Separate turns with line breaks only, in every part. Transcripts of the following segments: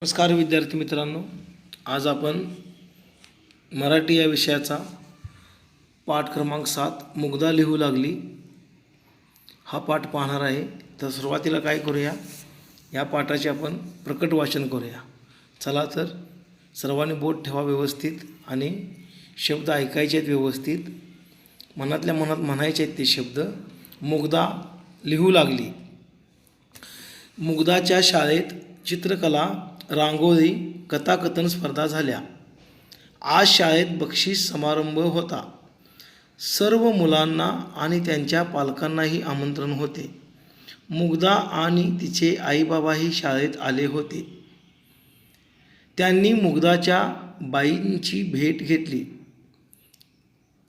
नमस्कार विद्यार्थी मित्रांनो, आज आपण मराठी या विषयाचा पाठ क्रमांक 7 मुग्धा लिहू लागली हा पाठ पाहणार आहे. तर सुरुवातीला काय करूया, या पाठाचे आपण प्रकट वाचन करूया. चला तर सर्वांनी बोट ठेवा व्यवस्थित आणि शब्द ऐकायचे आहेत व्यवस्थित, मनातल्या मनात म्हणायचे आहेत ते शब्द. मुग्धा लिहू लागली. मुग्धाच्या शाळेत चित्रकला, रांगोळी, कथाकथन स्पर्धा झाल्या. आज शाळेत बक्षीस समारंभ होता. सर्व मुलांना आणि त्यांच्या पालकांनाही आमंत्रण होते. मुग्धा आणि तिचे आईबाबाही शाळेत आले होते. त्यांनी मुग्धाच्या बाईंची भेट घेतली.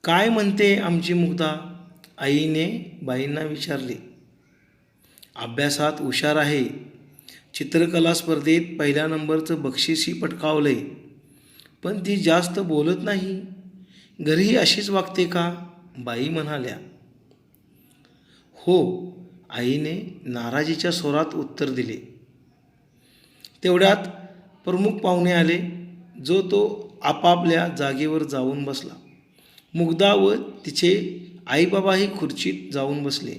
काय म्हणते आमची मुग्धा, आईने बाईंना विचारले. अभ्यासात हुशार आहे, चित्रकला स्पर्धेत पहिल्या नंबरचं बक्षीसही पटकावलंय, पण ती जास्त बोलत नाही. घरीही अशीच वागते का, बाई म्हणाल्या. हो, आईने नाराजीच्या स्वरात उत्तर दिले. तेवढ्यात प्रमुख पाहुणे आले. जो तो आपापल्या जागेवर जाऊन बसला. मुग्धा व तिचे आईबाबाही खुर्चीत जाऊन बसले.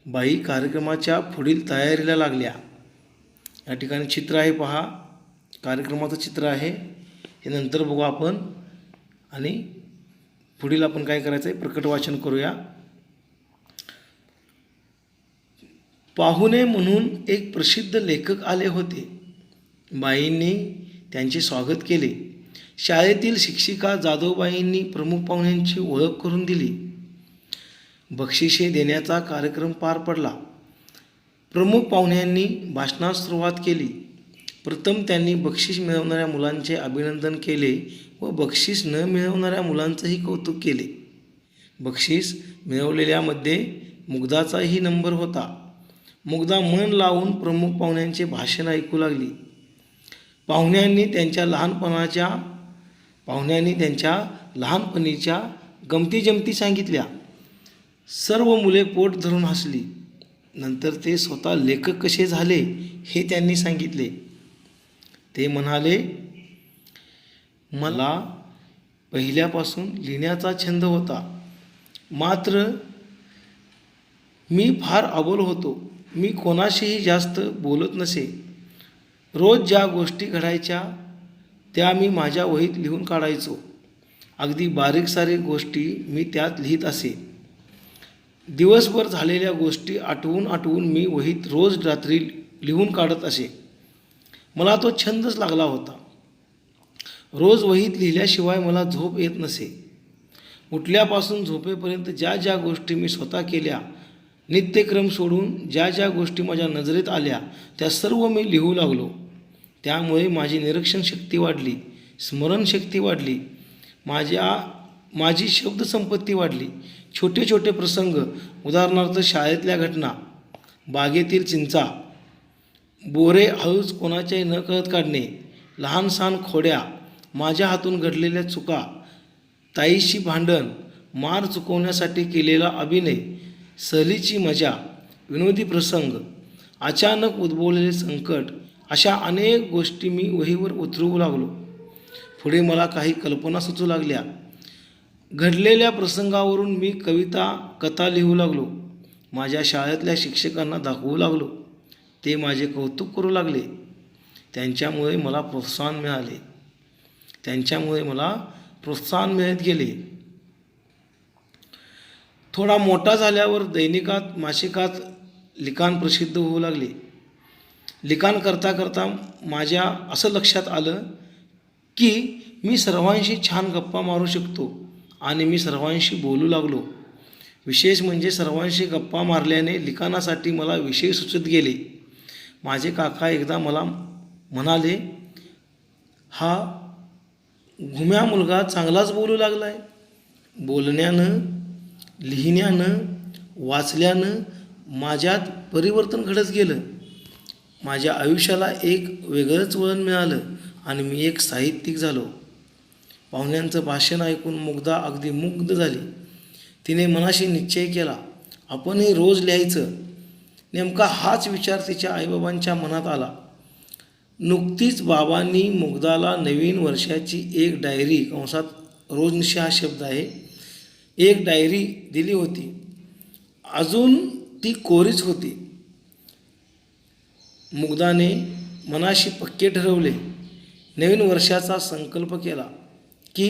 बाई कार्यक्रमाच्या पुढील तयारीला लागल्या. या ठिकाणी चित्र आहे पहा, कार्यक्रमाचं चित्र आहे, हे नंतर बघू आपण. आणि पुढील आपण काय करायचं आहे, प्रकट वाचन करूया. पाहुणे म्हणून एक प्रसिद्ध लेखक आले होते. बाईंनी त्यांचे स्वागत केले. शाळेतील शिक्षिका जाधवबाईंनी प्रमुख पाहुण्यांची ओळख करून दिली. बक्षिसे देण्याचा कार्यक्रम पार पडला. प्रमुख पाहुण्यांनी भाषणास सुरुवात केली. प्रथम त्यांनी बक्षीस मिळवणाऱ्या मुलांचे अभिनंदन केले व बक्षीस न मिळवणाऱ्या मुलांचंही कौतुक केले. बक्षीस मिळवलेल्यामध्ये मुग्धाचाही नंबर होता. मुग्धा मन लावून प्रमुख पाहुण्यांचे भाषण ऐकू लागली. पाहुण्यांनी त्यांच्या लहानपणीच्या गमतीजमती सांगितल्या. सर्व मुले पोट धरून हसली. नंतर ते स्वतः लेखक कसे झाले हे त्यांनी सांगितले. ते म्हणाले, मला पहिल्यापासून लिहिण्याचा छंद होता, मात्र मी फार अबोल होतो. मी कोणाशीही जास्त बोलत नसे. रोज ज्या गोष्टी घडायच्या त्या मी माझ्या वहीत लिहून काढायचो. अगदी बारीक सारीक गोष्टी मी त्यात लिहित असे. दिवसभर झालेल्या गोष्टी आठवून मी वहीत रोज रात्री लिहून काढत असे. मला तो छंदच लागला होता. रोज वहीत लिहिल्याशिवाय मला झोप येत नसे. उठल्यापासून झोपेपर्यंत ज्या ज्या गोष्टी मी स्वतः केल्या, नित्यक्रम सोडून ज्या ज्या गोष्टी माझ्या नजरेत आल्या त्या सर्व मी लिहू लागलो. त्यामुळे माझी निरीक्षण शक्ती वाढली, स्मरणशक्ती वाढली, माझी शब्दसंपत्ती वाढली. छोटे छोटे प्रसंग, उदाहरणार्थ शाळेतल्या घटना, बागेतील चिंचा, बोरे हळूच कोणाच्याही न कळत काढणे, लहान सहान खोड्या, माझ्या हातून घडलेल्या चुका, ताईशी भांडण, मार चुकवण्यासाठी केलेला अभिनय, सहलीची मजा, विनोदी प्रसंग, अचानक उद्भवलेले संकट, अशा अनेक गोष्टी मी वहीवर उतरवू लागलो. पुढे मला काही कल्पना सुचू लागल्या. घडलेल्या प्रसंगावरून मी कविता, कथा लिहू लागलो. माझ्या शाळेतल्या शिक्षकांना दाखवू लागलो. ते माझे कौतुक करू लागले. त्यांच्यामुळे मला प्रोत्साहन मिळत गेले. थोडा मोठा झाल्यावर दैनिकात, मासिकात लिखाण प्रसिद्ध होऊ लागले. लिखाण करता करता माझ्या असं लक्षात आलं की मी सर्वांशी छान गप्पा मारू शकतो आणि मी सर्वांशी बोलू लागलो. विशेष म्हणजे सर्वांशी गप्पा मारल्याने लिखाणासाठी मला विषय सुचत गेले. माझे काका एकदा मला म्हणाले, हा घुम्या मुलगा चांगलाच बोलू लागलाय. बोलण्यानं, लिहिण्यानं, वाचल्यानं माझ्यात परिवर्तन घडत गेलं. माझ्या आयुष्याला एक वेगळंच वळण मिळालं आणि मी एक साहित्यिक झालो. पाहुण्यांचं भाषण ऐकून मुग्धा अगदी मुग्ध झाली. तिने मनाशी निश्चय केला, आपणही रोज लिहायचं. नेमका हाच विचार तिच्या आईबाबांच्या मनात आला. नुकतीच बाबांनी मुग्धाला नवीन वर्षाची एक डायरी कंसात रोजनिशी हा शब्द आहे एक डायरी दिली होती. अजून ती कोरीच होती. मुग्धाने मनाशी पक्के ठरवले. नवीन वर्षाचा संकल्प केला की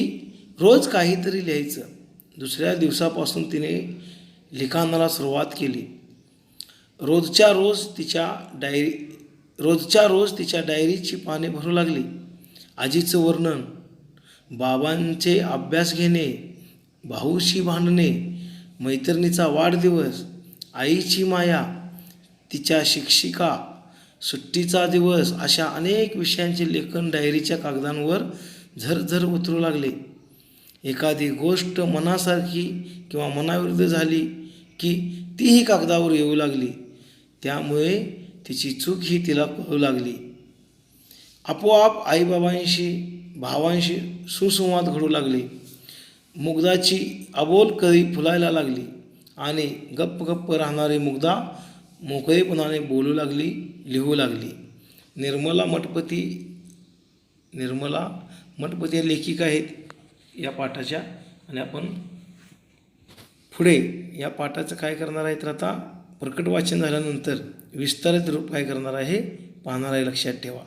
रोज काहीतरी लिहायचं. दुसऱ्या दिवसापासून तिने लिखाणाला सुरुवात केली. रोजच्या रोज तिच्या डायरीची पाने भरू लागली. आजीचं वर्णन, बाबांचे अभ्यास घेणे, भाऊशी भांडणे, मैत्रिणीचा वाढदिवस, आईची माया, तिच्या शिक्षिका, सुट्टीचा दिवस अशा अनेक विषयांचे लेखन डायरीच्या कागदांवर झरझर उतरू लागले. एखादी गोष्ट मनासारखी किंवा मनाविरुद्ध झाली की तीही कागदावर येऊ लागली. त्यामुळे तिची चूक ही तिला कळू लागली. आपोआप आईबाबांशी भावांशी सुसंवाद घडू लागले. मुग्धाची अबोल कळी फुलायला लागली आणि गप्प गप्प राहणारी मुग्धा मोकळेपणाने बोलू लागली, लिहू लागली. निर्मला मठपती या लेखिका आहेत या पाठाच्या. आणि आपण पुढे या पाठाचं काय करणार आहे तर आता प्रकट वाचन झाल्यानंतर विस्तारित रूप काय करणार आहे पाहणार आहे, लक्षात ठेवा.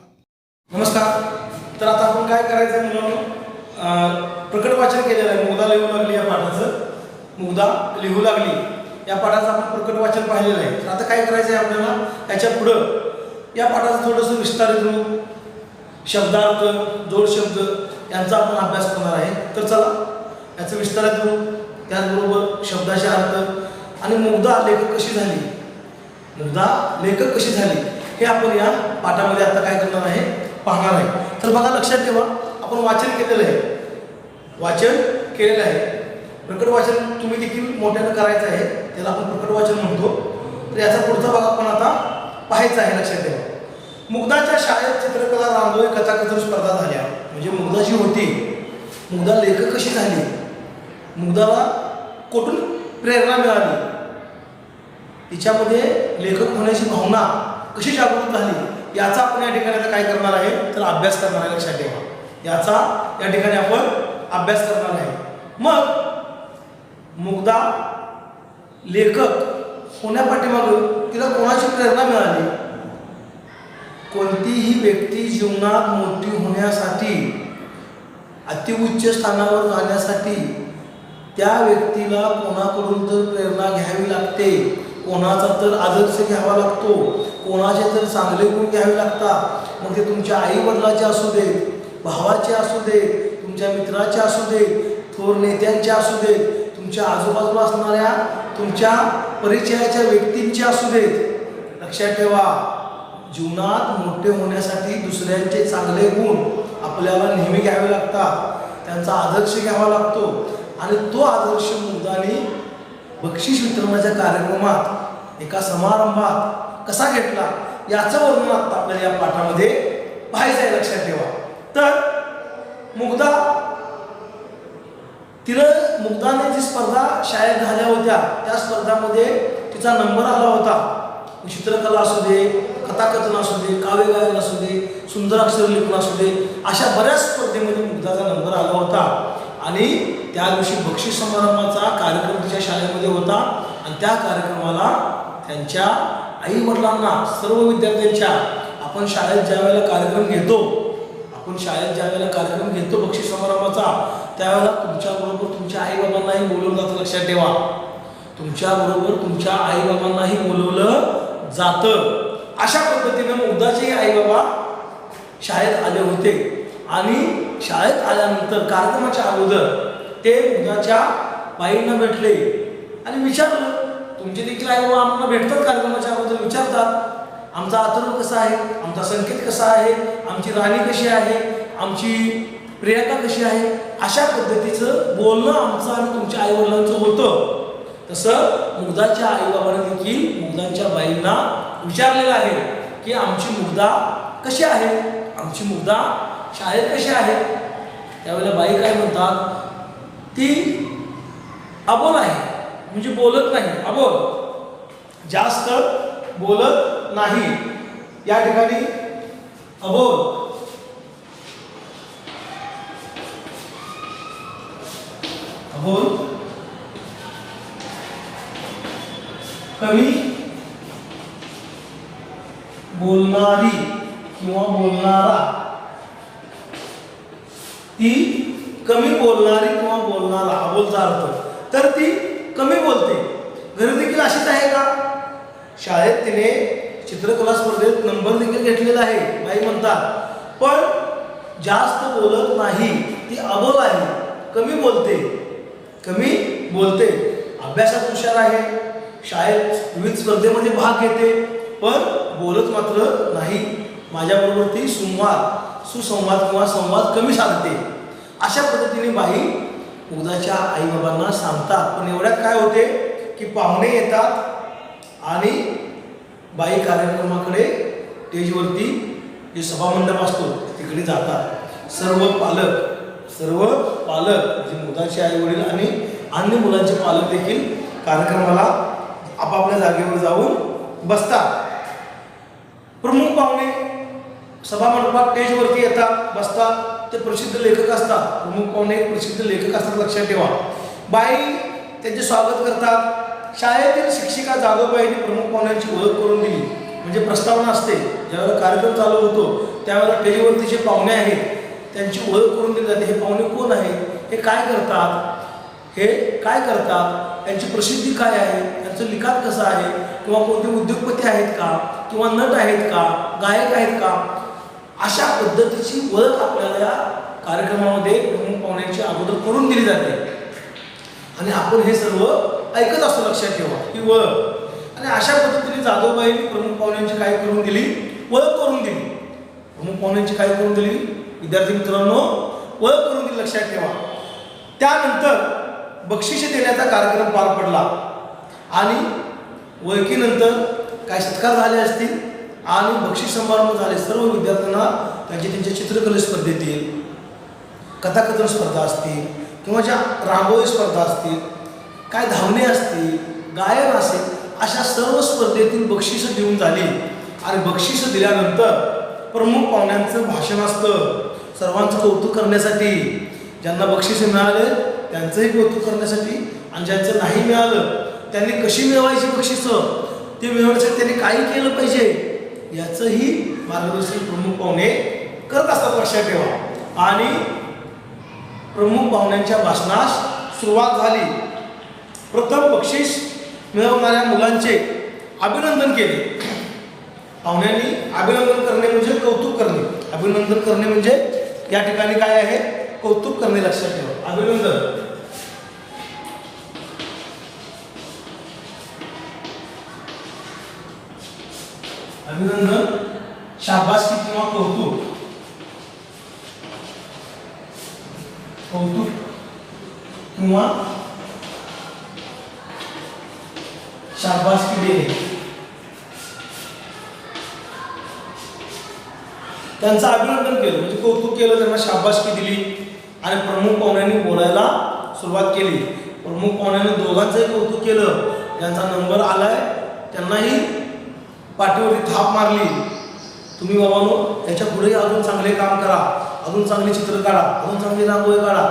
नमस्कार. तर आता आपण काय करायचं आहे मुलांनो, प्रकट वाचन केलेलं आहे. मुग्धा लिहू लागली या पाठाचं, मुग्धा लिहू लागली या पाठाचं आपण प्रकट वाचन पाहिलेलं आहे. तर आता काय करायचं आहे आपल्याला याच्या पुढं या पाठाचं थोडंसं विस्तारित रूप, शब्दार्थ, जोड शब्द यांचा आपण अभ्यास करणार आहे. तर चला याचं विस्तारित रूप, त्याचबरोबर शब्दाचे अर्थ आणि मुग्धा लेखक कशी झाली हे आपण या पाठामध्ये आता काय करणार आहे पाहणार आहे. तर बघा लक्षात ठेवा, आपण वाचन केलेलं आहे. प्रकट वाचन तुम्ही देखील मोठ्यानं करायचं आहे, त्याला आपण प्रकट वाचन म्हणतो. तर याचा पुढचा भाग आपण आता पाहायचा आहे. लक्षात ठेवा, मुग्धाच्या शाळेत चित्रकला, रांगोळी, कथाकथन स्पर्धा झाल्या. म्हणजे मुग्धा जी होती, मुग्धा लेखक कशी झाली, मुग्धाला कुठून प्रेरणा मिळाली, तिच्यामध्ये लेखक होण्याची भावना कशी जागृत झाली याचा आपण या ठिकाणी आता काय करणार आहे तर अभ्यास करणार आहे. लक्षात ठेवा, याचा या ठिकाणी आपण अभ्यास करणार आहे. मग मुग्धा लेखक होण्यापाठीमागे तिला कोणाची प्रेरणा मिळाली? कोणतीही व्यक्ती जीवनात मोठी होण्यासाठी, अतिउच्च स्थानावर जाण्यासाठी त्या व्यक्तीला कोणाकडून तर प्रेरणा घ्यावी लागते, कोणाचा तर आदर्श घ्यावा लागतो, कोणाचे तर चांगले गुण घ्यावे लागतात. मग ते तुमच्या आईवडिलाचे असू देत, भावाचे असू देत, तुमच्या मित्राचे असू देत, थोर नेत्यांचे असू देत, तुमच्या आजूबाजूला असणाऱ्या तुमच्या परिचयाच्या व्यक्तींचे असू देत. लक्षात ठेवा, जीवनात मोठे होण्यासाठी दुसऱ्यांचे चांगले गुण आपल्याला नेहमी घ्यावे लागतात, त्यांचा आदर्श घ्यावा लागतो. आणि तो आदर्श मुग्धाने बक्षीस वितरणाच्या कार्यक्रमात एका समारंभात कसा घेतला याचं वर्णन आता आपल्याला या पाठामध्ये पाहायचं आहे. लक्षात ठेवा. तर मुग्धाने जी स्पर्धा शाळेत झाल्या होत्या त्या स्पर्धामध्ये तिचा नंबर आला होता. चित्रकला असू दे, कथाकथन असू दे, काव्यगायन असू दे, सुंदर अक्षर लिखून असू दे, अशा बऱ्याच स्पर्धेमध्ये मुग्धाचा नंबर आला होता. आणि त्या दिवशी बक्षीस समारंभाचा कार्यक्रम तिच्या शाळेमध्ये होता. आणि त्या कार्यक्रमाला त्यांच्या आई वडिलांना, सर्व विद्यार्थ्यांच्या, आपण शाळेत ज्या वेळेला कार्यक्रम घेतो बक्षीस समारंभाचा, त्यावेळेला तुमच्याबरोबर तुमच्या आईबाबांनाही बोलवलं जातं. लक्षात ठेवा, तुमच्याबरोबर तुमच्या आईबाबांनाही बोलवलं जातं. अशा पद्धतीने मुग्धाचे आईबाबा शाळेत आले होते. आणि शाळेत आल्यानंतर कार्यक्रमाच्या अगोदर ते मुग्धाच्या बाईंना भेटले आणि विचारलं, तुमचे देखील आईबाबा आम्हाला भेटतात कार्यक्रमाच्या अगोदर, विचारतात आमचा अथर्व कसा आहे, आमचा संकेत कसा आहे, आमची राणी कशी आहे, आमची प्रियंका कशी आहे. अशा पद्धतीचं बोलणं आमचं आणि तुमच्या आईवडिलांचं होतं. तसं मुग्धाच्या आईबाबांनी देखील मुग्धांच्या बाईंना विचारलेलं आहे की आमची मुग्धा कशी आहे, आमची मुग्धा शाळेत कशी आहे. त्यावेळेला बाई काय म्हणतात, ती अबोल आहे, म्हणजे बोलत नाही, अबोल, जास्त बोलत नाही. या ठिकाणी अबोल, अबोल, कमी बोलणारी किंवा बोलणारा, ती कमी बोलणारी किंवा बोलणारा अबोलचा अर्थ, तर ती कमी बोलते. घरी देखील अशीच आहे का? शाळेत तिने चित्रकला स्पर्धेत नंबर देखील घेतलेला आहे, बाई म्हणतात, पण जास्त बोलत नाही, ती अबोल आहे, कमी बोलते, कमी बोलते. अभ्यासात हुशार आहे, शाळेत विविध स्पर्धेमध्ये भाग घेते, पण बोलत मात्र नाही. माझ्याबरोबर ती सुसंवाद किंवा संवाद कमी साधते. अशा पद्धतीने बाई उद्याच्या आईबाबांना सांगतात. पण एवढ्यात काय होते की पाहुणे येतात आणि बाई कार्यक्रमाकडे स्टेजवरती जे सभामंडप असतो तिकडे जातात. सर्व पालक जे मुलाचे आई वडील आणि अन्य मुलांचे पालक देखील कार्यक्रमाला आपापल्या जागेवर जाऊन बसतात. प्रमुख पाहुणे सभामंडपात स्टेजवरती येतात, बसतात. ते प्रसिद्ध लेखक असतात. प्रमुख पाहुणे प्रसिद्ध लेखक असतात, लक्षात ठेवा. बाई त्यांचे स्वागत करतात. शाळेतील शिक्षिका जाधवबाईंनी प्रमुख पाहुण्यांची ओळख करून दिली. म्हणजे प्रस्तावना असते, ज्यावेळेला कार्यक्रम चालू होतो त्यावेळेला स्टेजवरती जे पाहुणे आहेत त्यांची ओळख करून दिली जाते. हे पाहुणे कोण आहेत, हे काय करतात, त्यांची प्रसिद्धी काय आहे, त्यांचं लिखाण कसं आहे, किंवा कोणते उद्योगपती आहेत का, किंवा नट आहेत का, गायक आहेत का, अशा पद्धतीची ओळख आपल्याला या कार्यक्रमामध्ये प्रमुख पाहुण्यांची अगोदर करून दिली जाते. आणि आपण हे सर्व ऐकत असतो, लक्षात ठेवा ही ओळख. आणि अशा पद्धतीने जाधवबाईंनी प्रमुख पाहुण्यांची काय करून दिली, ओळख करून दिली. प्रमुख पाहुण्यांची काय करून दिली, विद्यार्थी मित्रांनो, ओळख करून दिली, लक्षात ठेवा. त्यानंतर बक्षिसे देण्याचा कार्यक्रम पार पडला आणि ओळखीनंतर काय सत्कार झाले असतील आणि बक्षीस समारंभ झाले. सर्व विद्यार्थ्यांना त्यांच्या चित्रकला स्पर्धेतील, कथाकथन स्पर्धा असतील किंवा ज्या रांगोळी स्पर्धा असतील, काय धावणे असतील, गायन असेल, अशा सर्व स्पर्धेतील बक्षिसं देऊन झाली. आणि बक्षिसं दिल्यानंतर प्रमुख पाहुण्यांचं भाषण असतं, सर्वांचं कौतुक करण्यासाठी. ज्यांना बक्षिसं मिळाले त्यांचंही कौतुक करण्यासाठी, आणि ज्यांचं नाही मिळालं त्यांनी कशी मिळवायची बक्षिसं, ते मिळवण्यासाठी त्यांनी काय केलं पाहिजे याचंही मार्गदर्शन प्रमुख पाहुणे करत असतात, लक्षात ठेवा. आणि प्रमुख पाहुण्यांच्या भाषणास सुरुवात झाली. प्रथम बक्षीस मिळवणाऱ्या मुलांचे अभिनंदन केले. पाहुण्यांनी अभिनंदन करणे म्हणजे कौतुक करणे. अभिनंदन करणे म्हणजे या ठिकाणी काय आहे, कौतुक करणे, लक्षात ठेवा. अभिनंदन, अभिनंदन, शाबासकी किंवा कौतुक, किंवा शाबासकी देणे. त्यांचं अभिनंदन केलं म्हणजे कौतुक केलं, त्यांना शाबासकी दिली. आणि प्रमुख पाहुण्यांनी बोलायला सुरुवात केली. प्रमुख पाहुण्यांनी दोघांचंही कौतुक केलं. ज्यांचा नंबर आलाय त्यांनाही पाठीवरती थाप मारली. तुम्ही बाबांनो याच्या पुढेही अजून चांगले काम करा, अजून चांगली चित्र काढा, अजून चांगली रांगोळी काढा.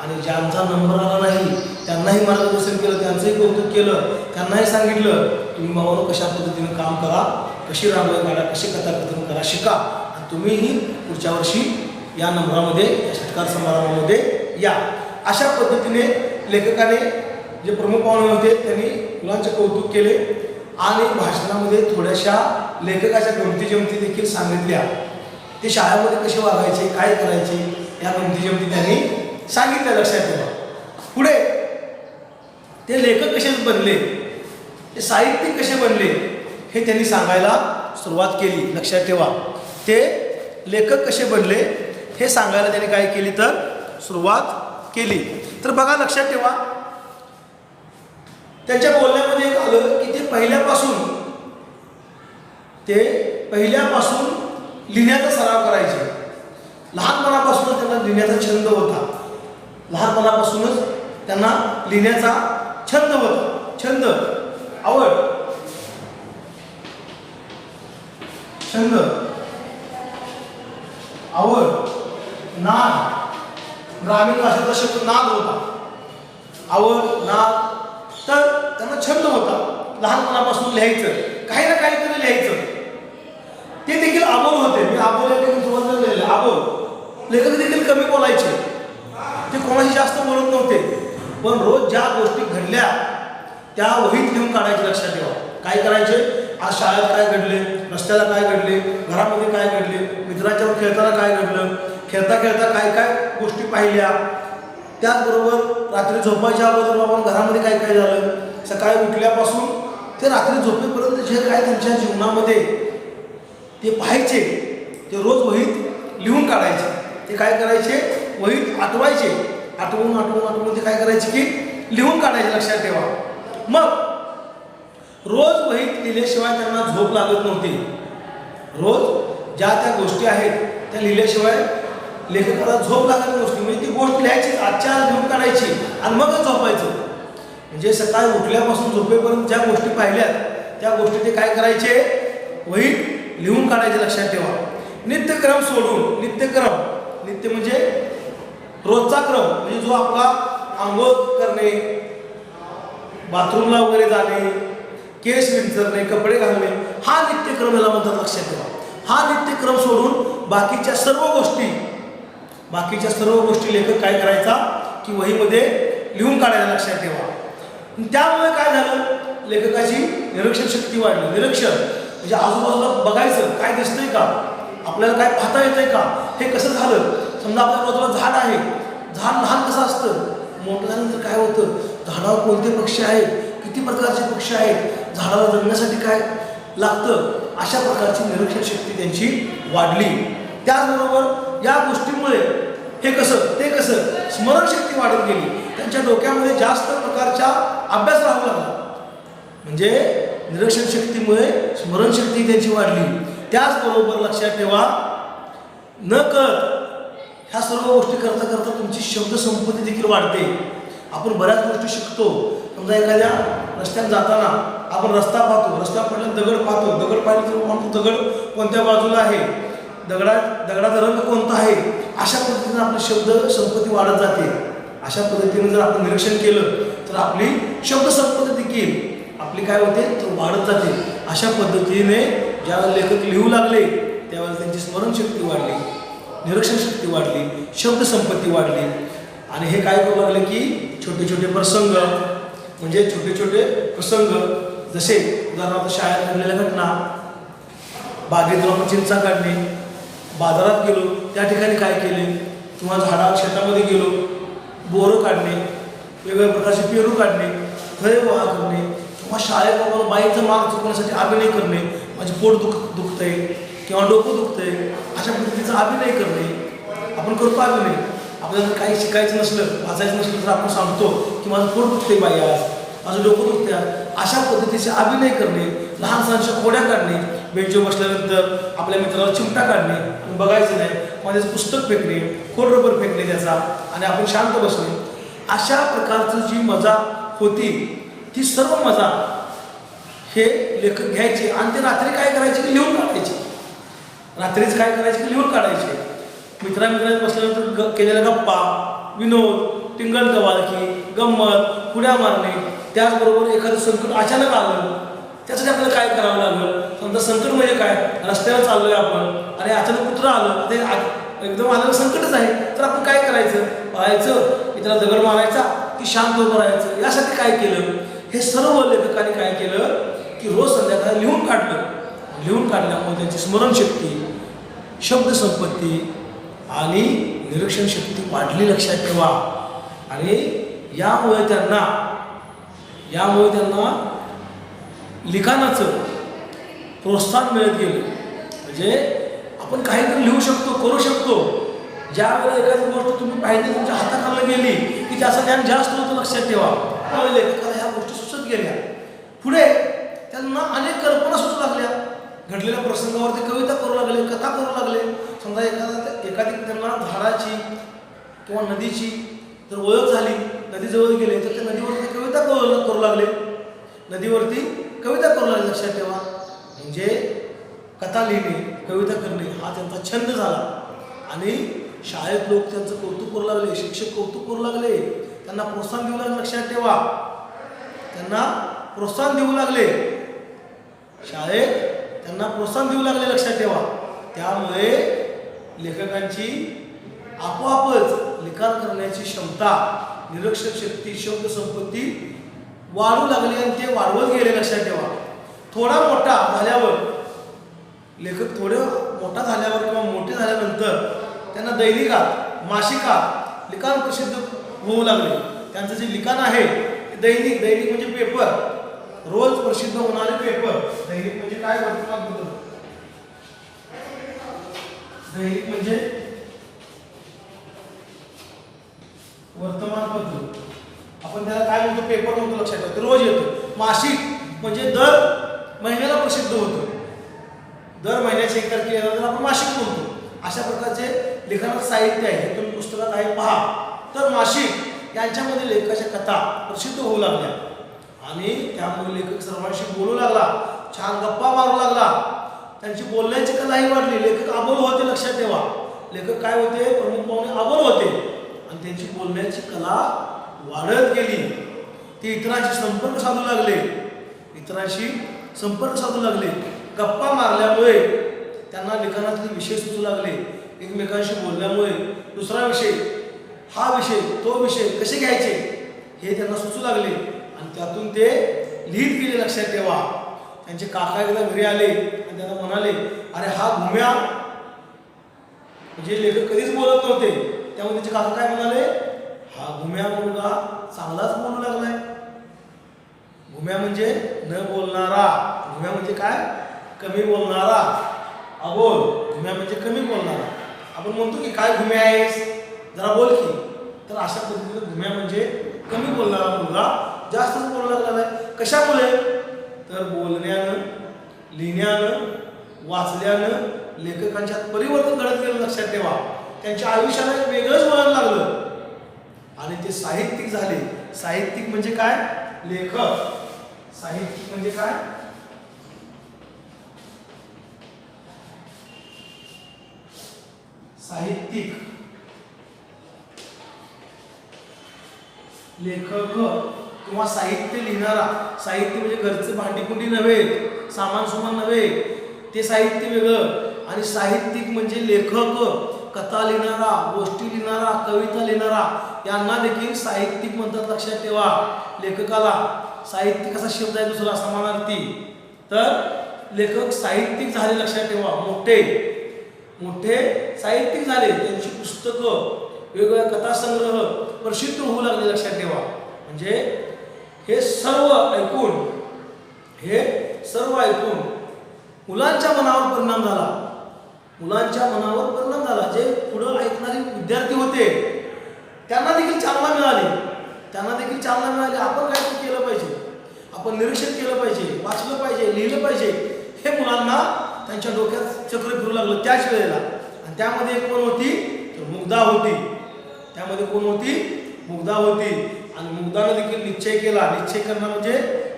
आणि ज्यांचा नंबर आला नाही त्यांनाही मार्गदर्शन केलं, त्यांचंही कौतुक केलं, त्यांनाही सांगितलं तुम्ही बाबांनो कशा पद्धतीने काम करा, कशी रांगोळी काढा, कशी कथाकथन करा, शिका. आणि तुम्हीही पुढच्या वर्षी या नंबरामध्ये, या सत्कार समारंभामध्ये या. अशा पद्धतीने लेखकाने, जे प्रमुख पाहुणे होते त्यांनी मुलांचे कौतुक केले. आणि भाषणामध्ये थोड्याशा लेखकाच्या गमती देखील सांगितल्या. ते शाळेमध्ये कसे वागायचे, काय करायचे, या गमती त्यांनी सांगितल्या, लक्षात ठेवा. पुढे ते लेखक कसे बनले, ते साहित्यिक कसे बनले हे त्यांनी सांगायला सुरुवात केली, लक्षात ठेवा. ते लेखक कसे बनले हे सांगायला त्यांनी काय केली तर सुरुवात केली. तर बघा, लक्षात ठेवा, त्यांच्या बोलण्यामध्ये एक आलं की ते पहिल्यापासून लिहिण्याचा सराव करायचे. लहानपणापासूनच त्यांना लिहिण्याचा छंद होता. लहानपणापासूनच त्यांना लिहिण्याचा छंद होता. आवड, नाद, ग्रामीण भाषेचा शब्द नाद होता. आवड, नाद, तर त्यांना छंद होता लहानपणापासून लिहायचं, काही ना काहीतरी लिहायचं. ते देखील अबोल होते. मी अबोल या ठिकाणी तुम्हाला लिहिलेलं अबोल. लेखक देखील कमी बोलायचे, ते कोणाशी जास्त बोलत नव्हते, पण रोज ज्या गोष्टी घडल्या त्या वहीत लिहून काढायचे. लक्षात ठेवा. काय करायचे, आज शाळेत काय घडले, रस्त्याला काय घडले, घरामध्ये काय घडले, मित्रांच्या खेळताना काय घडलं, खेळता खेळता काय काय गोष्टी पाहिल्या. त्याचबरोबर रात्री झोपायच्या अगोदर आपण घरामध्ये काय काय झालं, सकाळी उठल्यापासून ते रात्री झोपेपर्यंत जे काय त्यांच्या जीवनामध्ये ते पाहायचे ते रोज वहीत लिहून काढायचे. ते काय करायचे, वहीत आठवायचे. आठवून आठवून आठवून ते काय करायचे की लिहून काढायचे. लक्षात ठेवा. मग रोज वहीत लिहिल्याशिवाय त्यांना झोप लागत नव्हती. रोज ज्या त्या गोष्टी आहेत त्या लिहिल्याशिवाय लेखकाला झोप लागत नव्हती. म्हणजे ती गोष्ट लिहायची, आजच्या आज लिहून काढायची आणि मगच झोपायचं. म्हणजे सकाळी उठल्यापासून झोपेपर्यंत ज्या गोष्टी पाहिल्यात त्या गोष्टी ते काय करायचे, वहीत लिहून काढायचे. लक्षात ठेवा. नित्यक्रम सोडून, नित्य म्हणजे रोजचा क्रम, म्हणजे जो आपला आंघोळ करणे, बाथरूमला वगैरे जाणे, केस विंचरणे, कपडे घालणे, हा नित्यक्रम याला म्हणतात. लक्षात ठेवा. हा नित्यक्रम सोडून बाकीच्या सर्व गोष्टी लेखक काय करायचा की वहीमध्ये लिहून काढायला. लक्षात ठेवा. त्यामुळे काय झालं, लेखकाची निरीक्षण शक्ती वाढली. निरीक्षण म्हणजे आजूबाजूला बघायचं, काय दिसतंय का, आपल्याला काय पाहता येतंय का, हे कसं झालं. समजा आपल्या बाजूला झाड आहे, झाड लहान कसं असतं, मोठं झाल्यानंतर काय होतं, झाडावर कोणते पक्षी आहेत, किती प्रकारचे पक्षी आहेत, झाडाला जगण्यासाठी काय लागतं, अशा प्रकारची निरीक्षण शक्ती त्यांची वाढली. त्याचबरोबर या गोष्टीमुळे हे कसं स्मरणशक्ती वाढत गेली. त्यांच्या डोक्यामध्ये जास्त प्रकारचा अभ्यास राहू लागला. म्हणजे निरीक्षण शक्तीमुळे स्मरणशक्ती त्यांची वाढली. त्याचबरोबर लक्षात ठेवा, न कळत ह्या सर्व गोष्टी करता करता तुमची शब्दसंपत्ती देखील वाढते. आपण बऱ्याच गोष्टी शिकतो. समजा एखाद्या रस्त्यात जाताना आपण रस्ता पाहतो, रस्त्यावर पडल्यावर दगड पाहतो, दगड पाहिलं तर म्हणतो दगड कोणत्या बाजूला आहे, दगडाचा रंग कोणता आहे. अशा पद्धतीने आपली शब्दसंपत्ती वाढत जाते. अशा पद्धतीने जर आपण निरीक्षण केलं तर आपली शब्दसंपत्ती देखील आपली काय होते तर वाढत जाते. अशा पद्धतीने ज्यावेळेला लेखक लिहू लागले त्यावेळेला त्यांची स्मरणशक्ती वाढली, निरीक्षण शक्ती वाढली, शब्दसंपत्ती वाढली. आणि हे काय करू लागले की छोटे छोटे प्रसंग जसे उदाहरणार्थ शाळेत घडलेल्या घटना, बागेतून आपण चिंचा काढणे, बाजारात गेलो त्या ठिकाणी काय केले, किंवा शेतामध्ये गेलो बोरं काढणे, वेगवेगळ्या प्रकारचे पेरू काढणे, फळे गोळा करणे, किंवा शाळेत बाबा बाईचं मार्ग चुकवण्यासाठी अभिनय करणे, माझे पोट दुखतंय किंवा डोकं दुखतंय, अशा पद्धतीचा अभिनय करणे. आपण करतो अभिनय. आपल्याला काही शिकायचं नसलं, वाचायचं नसलं तर आपण सांगतो की माझं पोट दुखतंय बाई, आज माझं डोकं दुखतंय. अशा पद्धतीचे अभिनय करणे, लहान सहानशा खोड्या काढणे, बेंचवर बसल्यानंतर आपल्या मित्राला चिमटा काढणे आणि बघायचं नाही, माझ्याचं पुस्तक फेकणे, खोड रबर फेकणे त्याचा आणि आपण शांत बसणे. अशा प्रकारचं जी मजा होती ती सर्व मजा हे लेखक घ्यायचे आणि ते रात्री काय करायचे की लिहून काढायचे. रात्रीच काय करायचे की लिहून काढायचे. मित्रांत बसल्यानंतर केलेल्या गप्पा, विनोद, टिंगल टवाळकी, गंमत, उड्या मारणे. त्याचबरोबर एखादं संकट अचानक आलं त्यासाठी आपल्याला काय करावं लागलं. समजा संकट म्हणजे काय, रस्त्यावर चाललोय आपण आणि अचानक कुत्रं आलं, ते एकदम आलेलं संकटच आहे, तर आपण काय करायचं, पळायचं की त्याला दगड मारायचा की शांत उभं राहायचं. यासाठी काय केलं, हे सर्व लेखकांनी काय केलं की रोज संध्याकाळी लिहून काढलं. लिहून काढल्यामुळे त्यांची स्मरणशक्ती, शब्दसंपत्ती आणि निरीक्षण शक्ती वाढली. लक्षात ठेवा. आणि यामुळे त्यांना लिखाणाचं प्रोत्साहन मिळत गेलं. म्हणजे आपण काहीतरी लिहू शकतो, करू शकतो. ज्या वेळेला एखादी गोष्ट तुम्ही पाहिजे तुमच्या हाताखाली गेली की त्याचं ज्ञान जास्त होतं. लक्षात ठेवा. त्यामुळे लेखकाला ह्या गोष्टी सुचत गेल्या. पुढे त्यांना अनेक कल्पना सुचू लागल्या. घडलेल्या प्रसंगावर ते कविता करू लागले, कथा करू लागले. समजा एखादी त्यांना झाडाची किंवा नदीची जर ओळख झाली, नदीजवळ गेले तर त्या नदीवरती कविता करू लागले. नदीवरती कविता करू लागले. लक्षात ठेवा. म्हणजे कथा लिहिणे, कविता करणे हा त्यांचा छंद झाला.
आणि शाळेत लोक त्यांचं कौतुक करू लागले, शिक्षक कौतुक करू लागले, त्यांना प्रोत्साहन देऊ लागले. लक्षात ठेवा, त्यांना प्रोत्साहन देऊ लागले, शाळेत त्यांना प्रोत्साहन देऊ लागले. लक्षात ठेवा. त्यामुळे लेखकांची आपोआपच लिखाण करण्याची क्षमता, निरीक्षण शक्ती, शब्द संपत्ती वाढू लागली आणि ते वाढवत गेले. लक्षात ठेवा. थोडा मोठा झाल्यावर, लेखक थोडे मोठा झाल्यावर किंवा मोठे झाल्यानंतर त्यांना दैनिकात, मासिकात लिखाण प्रसिद्ध होऊ लागले. त्यांचं जे लिखाण आहे ते दैनिक, दैनिक म्हणजे पेपर, रोज प्रसिद्ध होणारे पेपर. दैनिक म्हणजे काय? वर्तमानपत्र. दैनिक म्हणजे वर्तमानपत्र. आपण त्याला काय म्हणतो? पेपर म्हणतो. लक्षात ठेवा. रोज येतो. मासिक म्हणजे दर महिन्याला प्रसिद्ध होतं. दर महिन्याची 1 तारखेला येणार आपण मासिक म्हणतो. अशा प्रकारचे लेखनाचं साहित्य आहे. हे तुम्ही पुस्तकात आहे पहा. तर मासिक यांच्यामध्ये लेखकाच्या कथा प्रसिद्ध होऊ लागल्या आणि त्यामुळे लेखक सर्वांशी बोलू लागला, छान गप्पा मारू लागला, त्यांची बोलण्याची कलाही वाढली. लेखक अबोल होते. लक्षात ठेवा. लेखक काय होते? प्रमुख पाहुणे अबोल होते आणि त्यांची बोलण्याची कला वाढत गेली. ते इतरांशी संपर्क साधू लागले, इतरांशी संपर्क साधू लागले. गप्पा मारल्यामुळे त्यांना लिखाणातले विषय सुचू लागले. एकमेकांशी बोलल्यामुळे दुसरा विषय, हा विषय, तो विषय कसे घ्यायचे हे त्यांना सुचू लागले आणि त्यातून ते लिहित गेले. लक्षात ठेवा. त्यांचे काका एकदा घरी आले आणि त्यांना म्हणाले, अरे हा घुम्या, म्हणजे लेखक कधीच बोलत नव्हते, त्यामुळे त्यांचे काका काय म्हणाले, हा घुम्या मुलगा चांगलाच बोलू लागलाय. घुम्या म्हणजे न बोलणारा, घुम्या म्हणजे काय? कमी बोलणारा, अबोल. घुम्या म्हणजे कमी बोलणारा. आपण म्हणतो की काय घुम्या आहेस, जरा बोल की. तर अशा पद्धतीने घुम्या म्हणजे कमी बोलणारा मुलगा जास्तच बोलू लागला नाही. कशामुळे? तर बोलण्यानं, लिहिण्यानं, वाचल्यानं लेखकांच्यात परिवर्तन घडत गेलं. लक्षात ठेवा. त्यांच्या आयुष्याला एक वेगळंच वळण लागलं आणि ते साहित्यिक झाले. साहित्यिक म्हणजे काय? लेखक. साहित्यिक म्हणजे काय? साहित्यिक, लेखक किंवा साहित्य लिहिणारा. साहित्य म्हणजे घरचं भांडीकुंडी नव्हे, सामान सुमान नव्हे, ते साहित्य वेगळं. आणि साहित्यिक म्हणजे लेखक, कथा लिहिणारा, गोष्टी लिहिणारा, कविता लिहिणारा, यांना देखील साहित्यिक म्हणतात. लक्षात ठेवा. लेखकाला साहित्यिक असा शब्द आहे दुसरा समानार्थी. तर लेखक साहित्यिक झाले. लक्षात ठेवा. मोठे मोठे साहित्यिक झाले. त्यांची पुस्तकं, वेगवेगळ्या कथासंग्रह प्रसिद्ध होऊ लागले. लक्षात ठेवा. म्हणजे हे सर्व ऐकून मुलांच्या मनावर परिणाम झाला. मुलांच्या मनावर परिणाम झाला. जे पुढं ऐकणारे विद्यार्थी होते त्यांना देखील चालना मिळाली. आपण काय केलं पाहिजे? आपण निरीक्षण केलं पाहिजे, वाचलं पाहिजे, लिहिलं पाहिजे. हे मुलांना त्यांच्या डोक्यात चक्र फिरू लागलं त्याच वेळेला. आणि त्यामध्ये एक कोण होती? तर मुग्धा होती. त्यामध्ये कोण होती? मुग्धा होती. आणि मुग्धानं देखील निश्चय केला. निश्चय करणं म्हणजे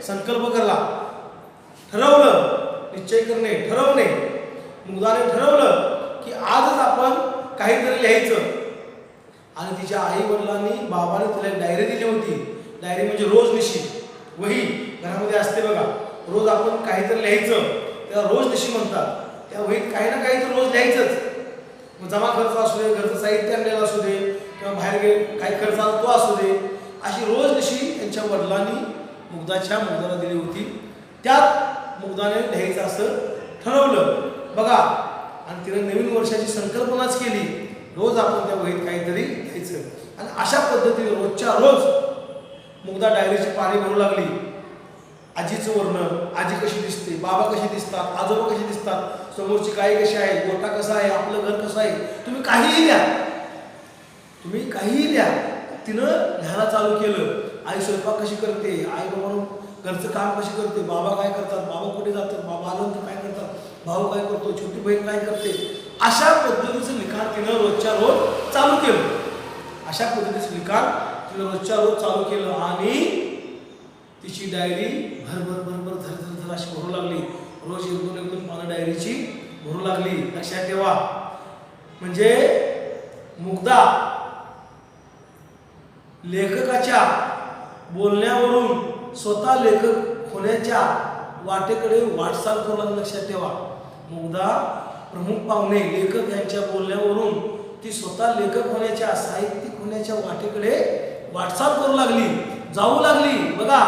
संकल्प करला, ठरवलं. निश्चय करणे, ठरवणे. मुग्धाने ठरवलं की आजच आपण काहीतरी लिहायचं. आणि तिच्या आई वडिलांनी, बाबाने तिला एक डायरी दिली होती. डायरी म्हणजे रोजनिशी वही घरामध्ये असते बघा. रोज आपण काहीतरी लिहायचं, त्याला रोजनिशी म्हणतात. त्या वहीत काही ना काही तर रोज लिहायचंच. मग जमा खर्च असू दे, घरचं साहित्य आणलेलं असू दे, किंवा बाहेर गे काही खर्च आला तो असू दे, अशी रोजनिशी त्यांच्या वडिलांनी मुग्धाला दिली होती. त्यात मुग्धाने लिहायचं असं ठरवलं बघा. आणि तिने नवीन वर्षाची संकल्पनाच केली, रोज आपण त्या वहीत काहीतरी लिहायचं. आणि अशा पद्धतीने रोजच्या रोज मुग्धा डायरीची पाने भरू लागली. आजीचं वर्णन, आजी कशी दिसते, बाबा कसे दिसतात, आजोबा कसे दिसतात, समोरची गाय कशी आहे, गोठा कसा आहे, आपलं घर कसं आहे, तुम्ही काहीही लिहा. तिनं लिहायला चालू केलं. आई स्वयंपाक कशी करते, आई बाबा घरचं काम कशी करते, बाबा काय करतात, बाबा कुठे जातात, बाबा आल्यानंतर काय करतात, भाऊ काय करतो, छोटी बहीण काय करते. अशा पद्धतीचं लिखाण तिनं रोजच्या रोज चालू केलं. आणि तिची डायरी भरभर झर अशी भरू लागली. रोज एक दोन पानं डायरीची भरू लागली. लक्षात ठेवा. म्हणजे मुग्धा लेखकाच्या बोलण्यावरून स्वतः लेखक होण्याच्या वाटेकडे वाटचाल करू लागली. लक्षात ठेवा, मुग्धा प्रमुख पाहुणे लेखक यांच्या बोलण्यावरून ती स्वतः लेखक होण्याच्या साहित्यिक होण्याच्या वाटेकडे वाटचाल करू लागली, जाऊ लागली बघा.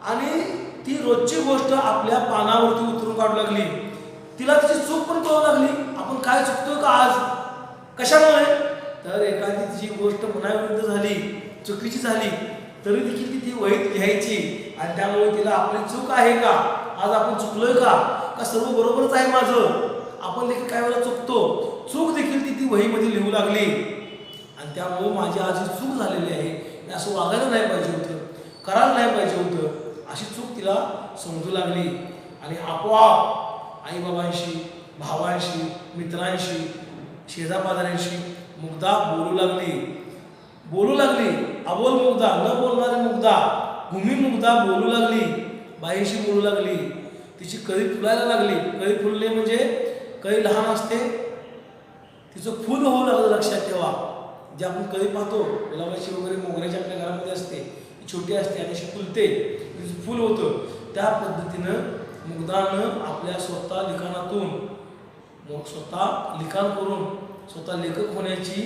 आणि ती रोजची गोष्ट आपल्या पानावरती उतरून काढू लागली. तिला तिची चूक पण कळू लागली, आपण काय चुकतोय का आज, कशामुळे. तर एखादी तिची गोष्ट मनाविरुद्ध झाली, चुकीची झाली, तरी देखील ती वहीत लिहायची. आणि त्यामुळे तिला आपली चूक आहे का, आज आपण चुकलोय का सर्व बरोबरच आहे माझं. आपण देखील काय वेळा चुकतो, चूक देखील ती वहीमध्ये लिहू लागली. आणि त्यामुळे माझी आज ही चूक झालेली आहे, मी असं वागायला नाही पाहिजे होतं, करायला नाही पाहिजे होतं, अशी चूक तिला समजू लागली. आणि आपोआप आईबाबांशी, भावांशी, मित्रांशी, शेजापाजाऱ्यांशी मुग्धा बोलू लागली. अबोल मुग्धा, न बोलणारी मुग्धा, भूमी मुग्धा बोलू लागली, बाईंशी बोलू लागली. तिची कळी फुलायला लागली. कळी फुलले म्हणजे कळी लहान असते, तिचं फुल होऊ लागलं. लक्षात ठेवा, जे आपण कळी पाहतो गुलाबाची वगैरे मोगऱ्याची आपल्या घरामध्ये असते, ती छोटी असते आणि अशी फुलते, तिचं फुल होतं. त्या पद्धतीनं मुग्धानं आपल्या स्वतः लिखाणातून स्वतः लिखाण करून स्वतः लेखक होण्याची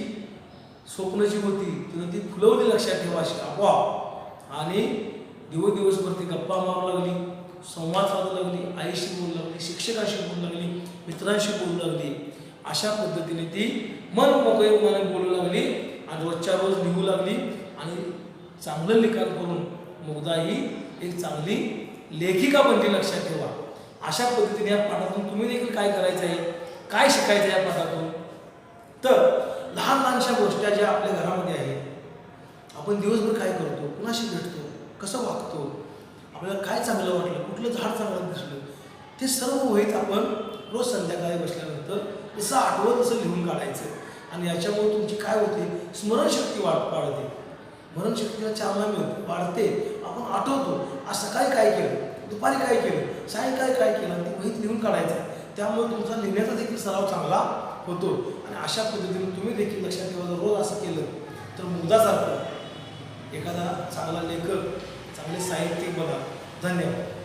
स्वप्न जी होती तिनं ती फुलवली. लक्षात ठेवा अशी आपोआप. आणि दिवसभर ती गप्पा मारू लागली, संवाद साधू लागली, आईशी बोलू लागली, शिक्षकाशी बोलू लागली, मित्रांशी बोलू लागली. अशा पद्धतीने ती मन मोकळेपणाने बोलू लागली आणि रोजच्या रोज लिहू लागली. आणि चांगलं लिखाण करून मुग्धा ही एक चांगली लेखिका बनली. लक्षात ठेवा. अशा पद्धतीने या पाठातून तुम्ही देखील काय करायचं आहे, काय शिकायचं आहे या पाठातून. तर लहान लहानशा गोष्टी ज्या आपल्या घरामध्ये आहेत, आपण दिवसभर काय करतो, कुणाशी भेटतो, कसं वागतो, आपल्याला काय चांगलं वाटलं, कुठलं झाड चांगलं दिसलं, ते सर्व वहीत आपण रोज संध्याकाळी बसल्यानंतर जसं आठवत तसं लिहून काढायचं. आणि याच्यामुळे तुमची काय होते, स्मरणशक्ती वाढते, स्मरणशक्तीला चालना मिळते, वाढते. आपण आठवतो आज सकाळी काय केलं, दुपारी काय केलं, सायंकाळी काय केलं, ते वहीत लिहून काढायचं. त्यामुळे तुमचा लिहिण्याचा देखील सराव चांगला होतो. आणि अशा पद्धतीने तुम्ही देखील लक्षात ठेवा, जर रोज असं केलं तर मुग्धासारखं एखादा चांगला लेखक, चांगले साहित्यिक बघा. धन्यवाद.